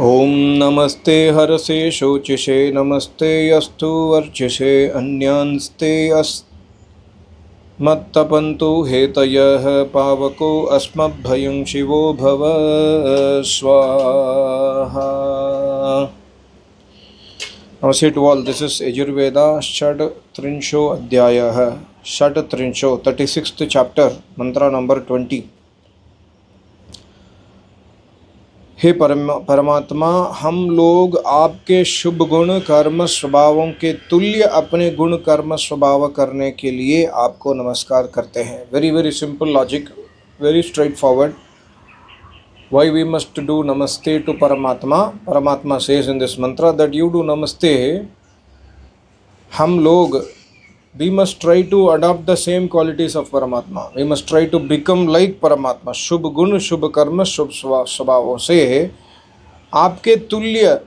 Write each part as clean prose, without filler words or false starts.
ॐ नमस्ते हरसे शोचिषे नमस्ते अस्तु वर्चिषे अन्यांस्ते अस्मत्तपन्तु हेतयः पावको अस्मभ्यं शिवो भव स्वाहा. Namaste to all. This is Yajurveda Shad Trinsho Adhyayah Shad Trinsho 36th chapter mantra number 20. हे परमात्मा, हम लोग आपके शुभ गुण कर्म स्वभावों के तुल्य अपने गुण कर्म स्वभाव करने के लिए आपको नमस्कार करते हैं. Very very simple logic, very straight forward. Why we must do namaste to Paramatma? Paramatma says in this mantra that you do namaste. हम लोग we must try to adopt the same qualities of Paramatma. We must try to become like Paramatma. शुभ गुण शुभ कर्म शुभ स्वभावों से आपके तुल्य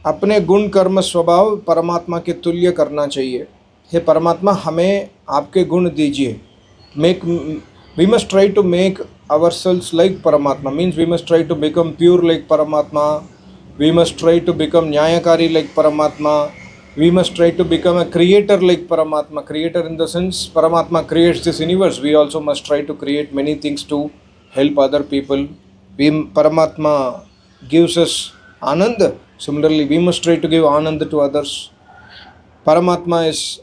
अपने गुण कर्म स्वभाव परमात्मा के तुल्य करना चाहिए. हे परमात्मा, हमें आपके गुण दीजिए. We must try to make ourselves like Paramatma. Means we must try to become pure like Paramatma. We must try to become Nyayakari like Paramatma. We must try to become a creator like Paramatma. Creator in the sense Paramatma creates this universe. We also must try to create many things to help other people. Paramatma gives us Anand. Similarly, we must try to give Anand to others. Paramatma is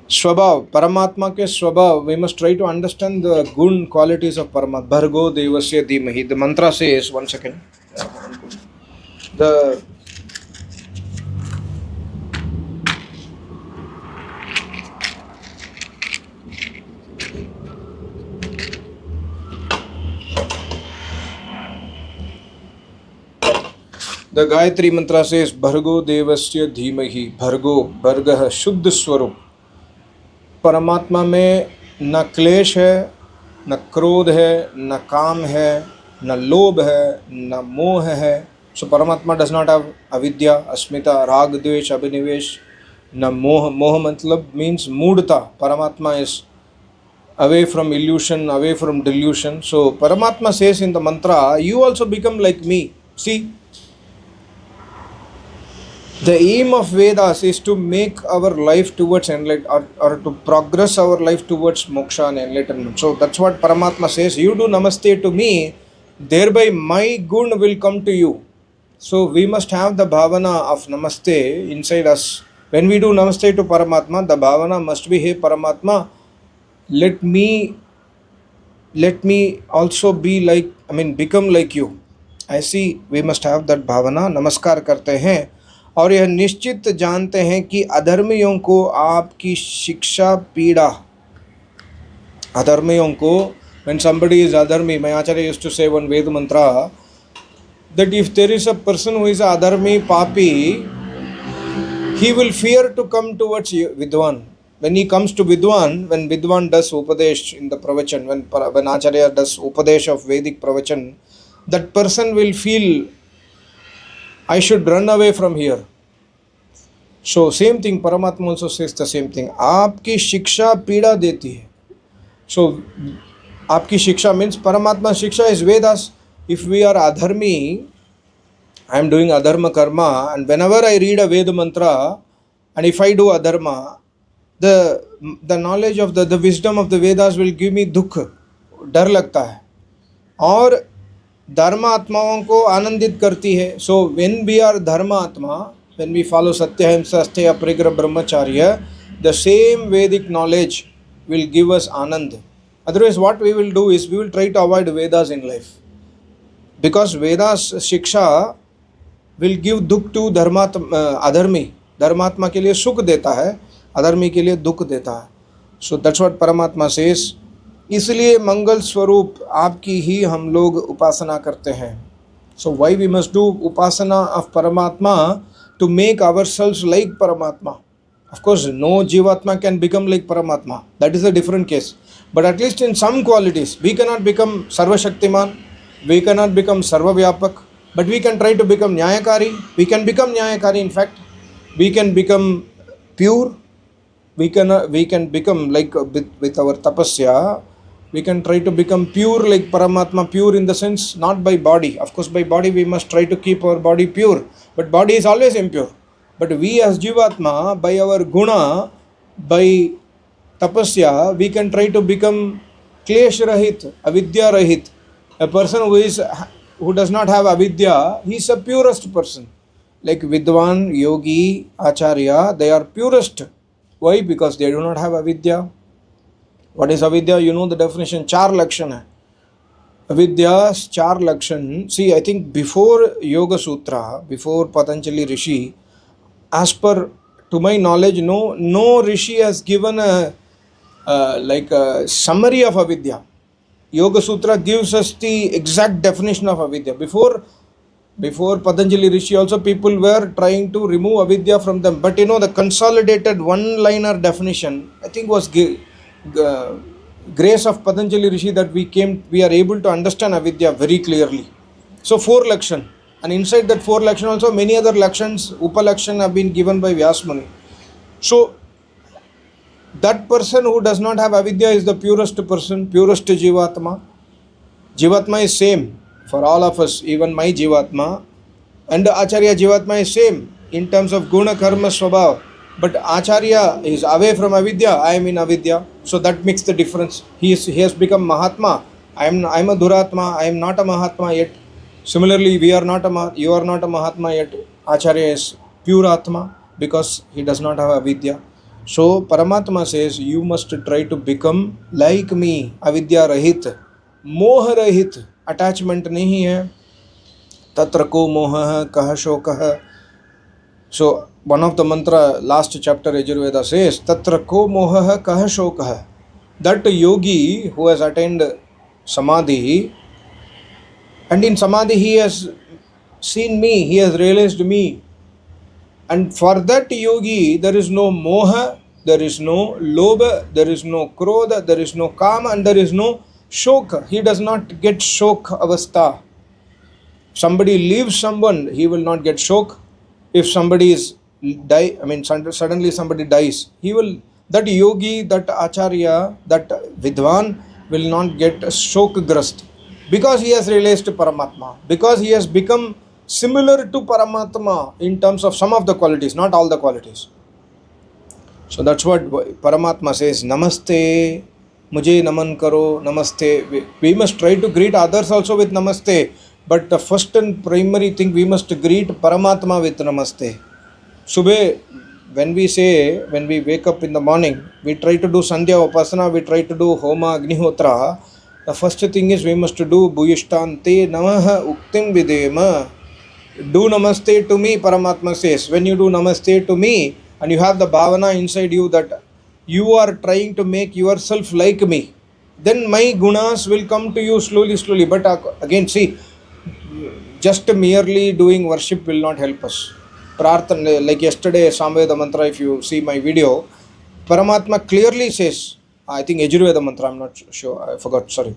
Swabhav. Paramatma ke Swabhav. We must try to understand the gun qualities of Paramatma. Bhargo Devasya Dhimahi. The mantra says, one second. The Gayatri mantra says, Bhargo Devasya Dhimahi. Bhargo, Bhargah, Shuddha Swarup. परमात्मा में न क्लेश है, न क्रोध है, न काम है, न लोभ है, न मोह है. So Paramatma does not have avidya, asmita, rag, dvesh, abhinivesh, न मोह. मोह मतलब means मूढ़ता. Paramatma is away from illusion, away from delusion. So Paramatma says in the mantra, you also become like me. See, the aim of Vedas is to make our life towards enlightenment or to progress our life towards moksha and enlightenment. So that's what Paramatma says. You do namaste to me, thereby my gun will come to you. So we must have the bhavana of namaste inside us. When we do namaste to Paramatma, the bhavana must be, hey Paramatma, let me also be like, become like you. I see, we must have that bhavana. Namaskar karte hain. और यह निश्चित जानते हैं कि अधर्मियों को आपकी शिक्षा पीड़ा. अधर्मियों को, when somebody is adharmi, my acharya used to say one Veda mantra that if there is a person who is adharmi, papi, he will fear to come towards Vidwan. When he comes to Vidwan, when Vidwan does Upadesh in the Pravachan, when acharya does Upadesh of Vedic Pravachan, that person will feel, I should run away from here. So same thing, Paramatma also says the same thing. आपकी शिक्षा पीड़ा देती है. So आपकी शिक्षा means Paramatma शिक्षा is Vedas. If we are adharmi, I am doing adharma karma, and whenever I read a Veda mantra, and if I do adharma, the knowledge of the wisdom of the Vedas will give me dukh, डर लगता है. और धर्म आत्माओं को आनंदित करती है. So when we are dharma atma, when we follow satya ahimsa asteya aparigraha brahmacharya, the same Vedic knowledge will give us anand. Otherwise what we will do is we will try to avoid Vedas in life, because Vedas shiksha will give dukh to adharmi. धर्मात्मा के लिए सुख देता है, अधर्मी के लिए दुख देता है. So that's what Paramatma says. इसलिए मंगल स्वरूप आपकी ही हम लोग उपासना करते हैं. So why we must do upasana of Paramatma? To make ourselves like Paramatma. Of course, no Jivatma can become like Paramatma. That is a different case. But at least in some qualities, we cannot become Sarva Shaktiman, we cannot become Sarva Vyapak, but we can try to become Nyayakari. We can become Nyayakari, in fact. We can become pure. We can become like with our tapasya, We can try to become pure like Paramatma, pure in the sense not by body. Of course, by body we must try to keep our body pure, but body is always impure. But we as Jivatma, by our guna, by tapasya, we can try to become klesh rahit, avidya rahit. A person who does not have avidya, he is a purest person. Like Vidwan, Yogi, Acharya, they are purest. Why? Because they do not have avidya. What is avidya? You know the definition. Char lakshan hai. Avidya's char lakshan. See, I think before Yoga Sutra, before Patanjali Rishi, as per to my knowledge, no Rishi has given a summary of avidya. Yoga Sutra gives us the exact definition of avidya. Before Patanjali Rishi also, people were trying to remove avidya from them. But the consolidated one-liner definition, I think was grace of Patanjali Rishi that we are able to understand avidya very clearly. So 4 lakshan. And inside that 4 lakshan also, many other lakshans, upalakshan have been given by Vyasmuni. So that person who does not have avidya is the purest person, purest Jivatma. Jivatma is same for all of us, even my Jivatma. And Acharya Jivatma is same in terms of guna, karma, swabhav. But Acharya is away from avidya, I am in avidya. So that makes the difference. He has become Mahatma. I am a Duratma, I am not a Mahatma yet. Similarly, you are not a Mahatma yet. Acharya is pure Atma because he does not have avidya. So Paramatma says, you must try to become like me, avidya rahit, moha rahit, attachment nahi hai, tatra ko moha kaha shokah. So one of the mantra, last chapter Yajurveda says, tatra ko moha kaha shokah. That yogi who has attained samadhi, and in samadhi he has seen me, he has realized me. And for that yogi, there is no moha, there is no lobha, there is no krodha, there is no kama, and there is no shoka. He does not get shok avastha. If somebody leaves someone, he will not get shok. If somebody suddenly somebody dies, that yogi, that acharya, that vidwan will not get shokgrast because he has realized Paramatma, because he has become similar to Paramatma in terms of some of the qualities, not all the qualities. So that's what Paramatma says, Namaste, Mujhe Naman Karo, Namaste. We must try to greet others also with Namaste, but the first and primary thing, we must greet Paramatma with Namaste. Subhe, when we wake up in the morning, we try to do Sandhya Upasana, we try to do Homa Agnihotra. The first thing is we must do Bhuyishtante Namaha Uktim Videma. Do Namaste to me, Paramatma says. When you do Namaste to me and you have the bhavana inside you that you are trying to make yourself like me, then my gunas will come to you slowly. But again, see, just merely doing worship will not help us. Prarthana, like yesterday, Samveda mantra, if you see my video, Paramatma clearly says, I think Yajurveda mantra, I'm not sure, I forgot, sorry.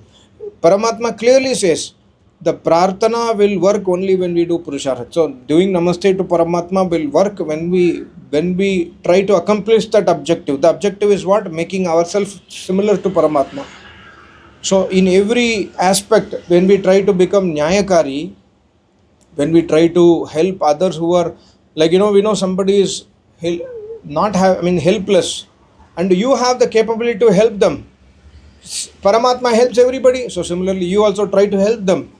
Paramatma clearly says, the prarthana will work only when we do Purusharth. So doing Namaste to Paramatma will work when we try to accomplish that objective. The objective is what? Making ourselves similar to Paramatma. So in every aspect, when we try to become Nyayakari, when we try to help others who are, like, we know somebody is helpless, and you have the capability to help them. Paramatma helps everybody. So similarly, you also try to help them.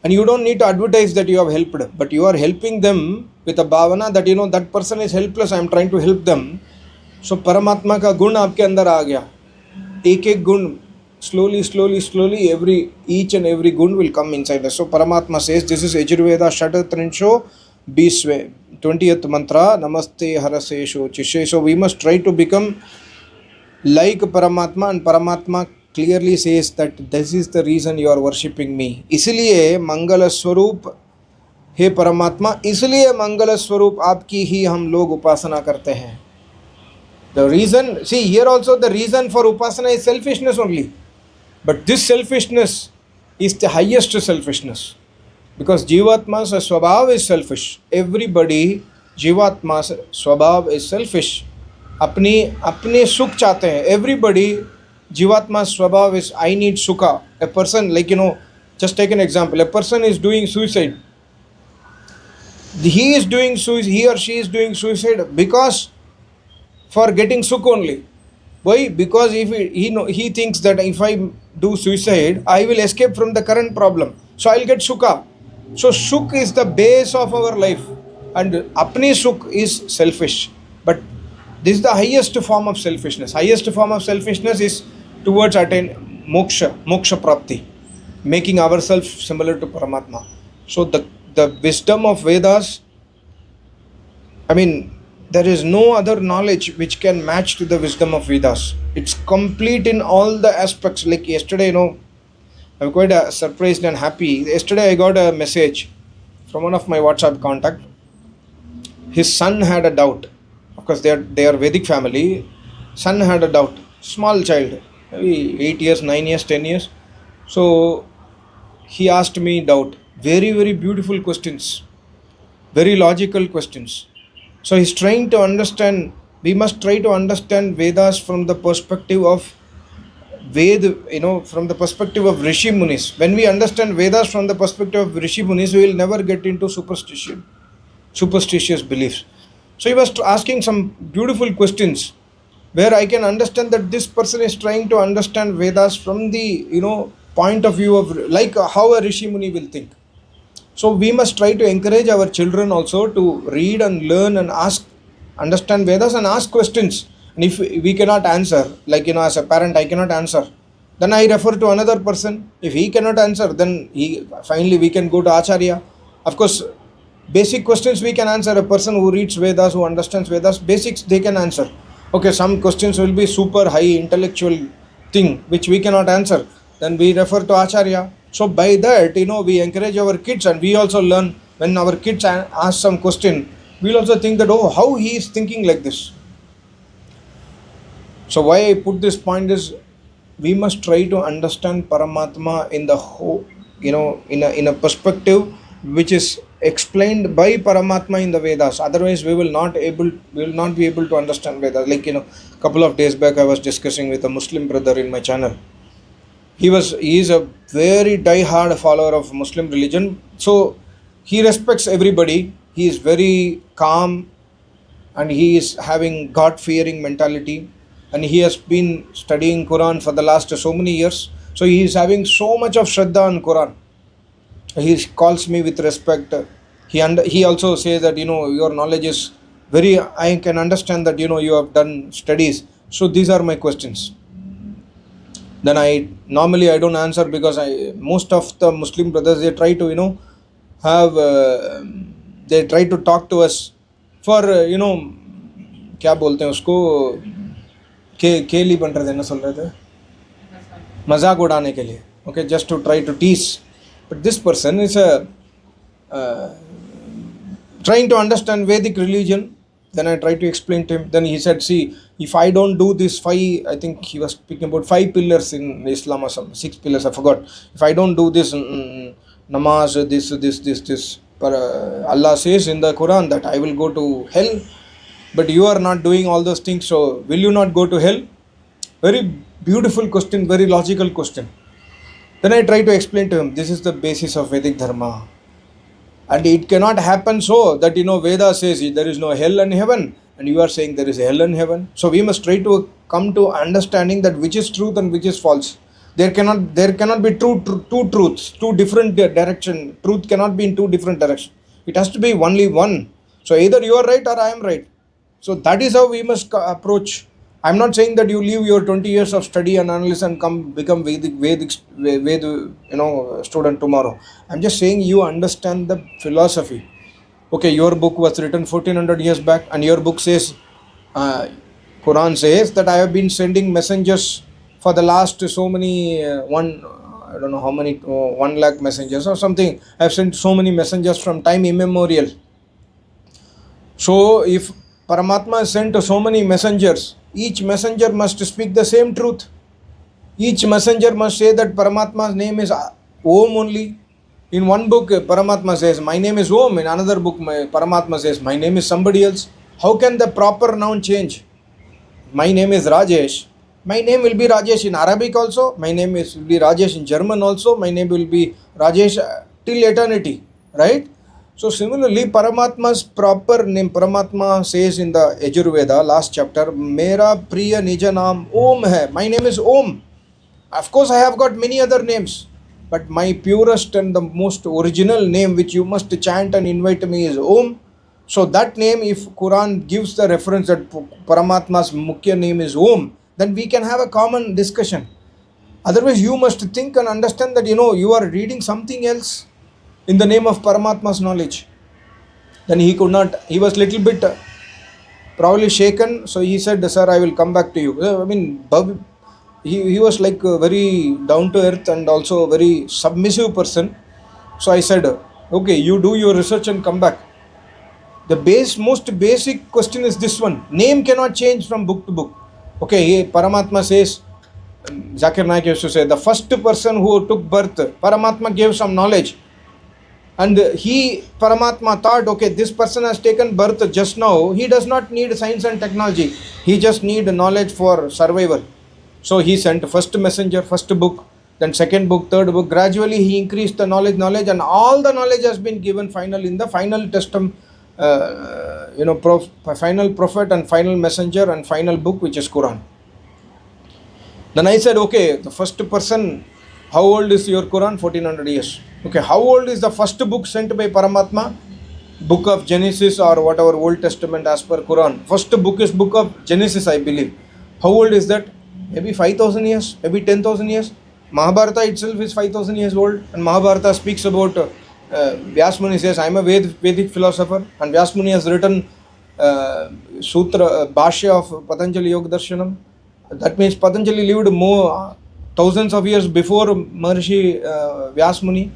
And you don't need to advertise that you have helped, but you are helping them with a bhavana that that person is helpless, I am trying to help them. So Paramatma ka gun aapke andar aa gaya. Ek gun, slowly, each and every gun will come inside us. So Paramatma says, this is Yajurveda Shatatrinsho Bisve, 20th mantra, Namaste Harasesho Chishe. So we must try to become like Paramatma, and Paramatma clearly says that this is the reason you are worshipping me. इसलिए मंगल स्वरूप हे परमात्मा, इसलिए मंगल स्वरूप आपकी ही हम लोग उपासना करते हैं. The reason, see here also the reason for upasana is selfishness only. But this selfishness is the highest selfishness. Because Jivatma's swabhav is selfish. Everybody, Jivatma's swabhav is selfish. अपने सुख चाहते हैं. Everybody, Jivatma's swabhav is I need sukha. A person, like, just take an example. A person is doing suicide. He or she is doing suicide because for getting sukh only. Why? Because if he thinks that if I do suicide, I will escape from the current problem. So I'll get sukha. So sukh is the base of our life, and apni sukh is selfish. But this is the highest form of selfishness. Highest form of selfishness is towards attain moksha prapti, making ourselves similar to Paramatma. So the wisdom of Vedas, I mean, there is no other knowledge which can match to the wisdom of Vedas. It's complete in all the aspects. Like yesterday, I'm quite surprised and happy. Yesterday, I got a message from one of my WhatsApp contact. His son had a doubt. Of course, they are Vedic family. Son had a doubt. Small child, maybe 8 years, 9 years, 10 years. So he asked me doubt. Very, very beautiful questions. Very logical questions. So he's trying to understand. We must try to understand Vedas from the perspective of from the perspective of Rishi Munis. When we understand Vedas from the perspective of Rishi Munis, we will never get into superstitious beliefs. So he was asking some beautiful questions where I can understand that this person is trying to understand Vedas from the point of view of like how a Rishi Muni will think. So we must try to encourage our children also to read and learn and understand Vedas and ask questions. And if we cannot answer, like as a parent, I cannot answer, then I refer to another person. If he cannot answer, then finally we can go to Acharya. Of course, basic questions we can answer. A person who reads Vedas, who understands Vedas, basics they can answer. Okay, some questions will be super high intellectual thing which we cannot answer. Then we refer to Acharya. So by that, we encourage our kids, and we also learn when our kids ask some question, we'll also think that, oh, how he is thinking like this. So why I put this point is we must try to understand Paramatma in the whole, in a perspective which is explained by Paramatma in the Vedas. Otherwise, we will not be able to understand Vedas. Like couple of days back, I was discussing with a Muslim brother in my channel. He is a very die-hard follower of Muslim religion. So he respects everybody. He is very calm, and he is having God-fearing mentality. And he has been studying Quran for the last so many years. So he is having so much of Shraddha on Quran. He calls me with respect. He also says that, your knowledge is very, I can understand that, you have done studies. So these are my questions. Then I don't answer because most of the Muslim brothers, they try to, they try to talk to us for, क्या बोलते हैं उसको केली बन रहे थे ना सुन रहे थे मजाक उड़ाने के लिए okay just to try to tease but this person is trying to understand Vedic religion. Then I tried to explain to him. Then he said, see, if I don't do this 5, I think he was speaking about 5 pillars in Islam or some 6 pillars, I forgot. If I don't do this namaz, this, Allah says in the Quran that I will go to hell, but you are not doing all those things, so will you not go to hell? Very beautiful question, very logical question. Then I try to explain to him, this is the basis of Vedic Dharma. And it cannot happen so that, Veda says there is no hell and heaven, and you are saying there is hell and heaven. So we must try to come to understanding that which is truth and which is false. There cannot be two truths, two different directions. Truth cannot be in two different directions. It has to be only one. So either you are right or I am right. So that is how we must approach. I am not saying that you leave your 20 years of study and analysis and become Vedic student tomorrow. I am just saying you understand the philosophy. Okay, your book was written 1400 years back, and your book says, Quran says that I have been sending messengers for the last so many, I don't know how many, 1 lakh messengers or something. I have sent so many messengers from time immemorial. So if Paramatma has sent so many messengers, each messenger must speak the same truth. Each messenger must say that Paramatma's name is Om only. In one book, Paramatma says, my name is Om. In another book, Paramatma says, my name is somebody else. How can the proper noun change? My name is Rajesh. My name will be Rajesh in Arabic also. My name will be Rajesh in German also. My name will be Rajesh till eternity, right? So similarly, Paramatma's proper name, Paramatma says in the Yajurveda, last chapter, Mera Priya Nija Naam Om hai. My name is Om. Of course, I have got many other names, but my purest and the most original name which you must chant and invite me is Om. So that name, if Quran gives the reference that Paramatma's Mukhya name is Om, then we can have a common discussion. Otherwise, you must think and understand that you are reading something else in the name of Paramatma's knowledge. Then he could not, he was little bit probably shaken, so he said, Sir, I will come back to you. I mean, he was like a very down to earth and also a very submissive person. So I said, okay, you do your research and come back. The most basic question is this one. Name cannot change from book to book. Okay, Paramatma says, Zakir Naik used to say, the first person who took birth, Paramatma gave some knowledge. And Paramatma thought, okay, this person has taken birth just now. He does not need science and technology. He just need knowledge for survival. So he sent first messenger, first book, then second book, third book. Gradually he increased the knowledge, and all the knowledge has been given in the final testament, final prophet and final messenger and final book, which is Quran. Then I said, okay, the first person, how old is your Quran? 1400 years. Okay, how old is the first book sent by Paramatma? Book of Genesis or whatever Old Testament as per Quran. First book is book of Genesis, I believe. How old is that? Maybe 5,000 years, maybe 10,000 years. Mahabharata itself is 5,000 years old, and Mahabharata speaks about Vyasmuni says, I am a Vedic philosopher, and Vyasmuni has written Sutra, Bhashya of Patanjali Yoga Darshanam. That means Patanjali lived more thousands of years before Maharishi Vyasmuni,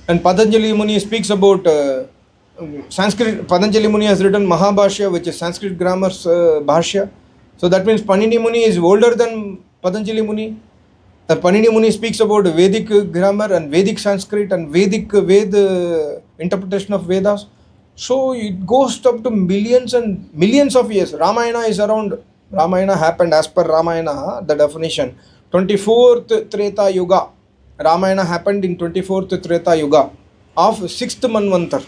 and Patanjali Muni speaks about Sanskrit. Patanjali Muni has written Mahabhashya, which is Sanskrit grammar's Bhashya. So that means Panini Muni is older than Patanjali Muni. Panini Muni speaks about Vedic grammar and Vedic Sanskrit and Vedic interpretation of Vedas. So it goes up to millions and millions of years. Ramayana happened as per Ramayana, the definition. 24th Treta Yuga. Ramayana happened in 24th Treta Yuga of 6th Manvantar.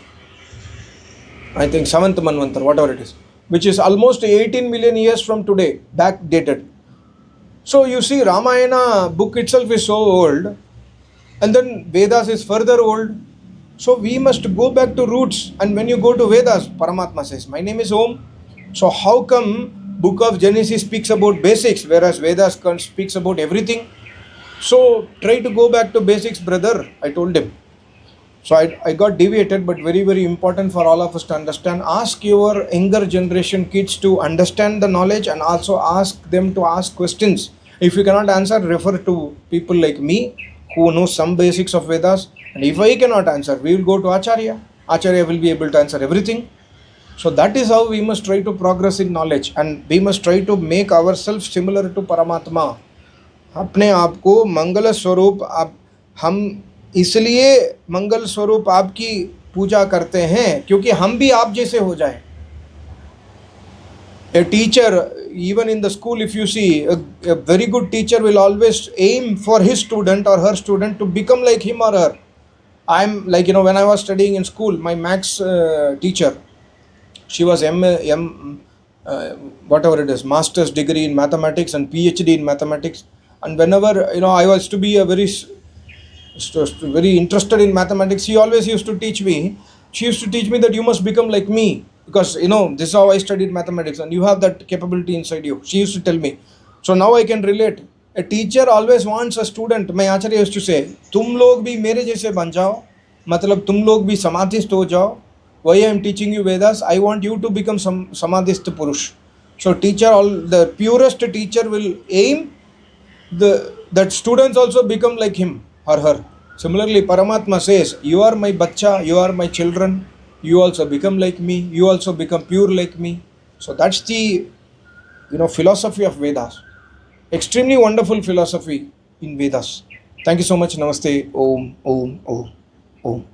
I think 7th Manvantar, whatever it is, which is almost 18 million years from today, backdated. So you see, Ramayana book itself is so old, and then Vedas is further old. So we must go back to roots. And when you go to Vedas, Paramatma says, my name is Om. So how come book of Genesis speaks about basics, whereas Vedas speaks about everything? So try to go back to basics, brother, I told him. So I got deviated, but very, very important for all of us to understand. Ask your younger generation kids to understand the knowledge, and also ask them to ask questions. If you cannot answer, refer to people like me who know some basics of Vedas. And if I cannot answer, we will go to Acharya. Acharya will be able to answer everything. So that is how we must try to progress in knowledge, and we must try to make ourselves similar to Paramatma. अपने आप को मंगल स्वरूप हम इसलिए मंगल स्वरूप आपकी पूजा करते हैं क्योंकि हम भी आप जैसे हो जाएं. A teacher, even in the school, if you see, a very good teacher will always aim for his student or her student to become like him or her. I'm like, when I was studying in school, my maths teacher, she was whatever it is, master's degree in mathematics and PhD in mathematics. And whenever, I was to be a very interested in mathematics, she always used to teach me. She used to teach me that you must become like me, because this is how I studied mathematics, and you have that capability inside you. She used to tell me. So now I can relate. A teacher always wants a student. My Acharya used to say, तुम लोग भी मेरे जैसे बन जाओ, मतलब तुम लोग भी समाधिस्थ हो जाओ. Why I am teaching you Vedas? I want you to become some samadhisth purush. So the purest teacher will aim that students also become like him or her. Similarly, Paramatma says, you are my bacha, you are my children, you also become like me, you also become pure like me. So that's the philosophy of Vedas. Extremely wonderful philosophy in Vedas. Thank you so much. Namaste. Om, Om, Om, Om.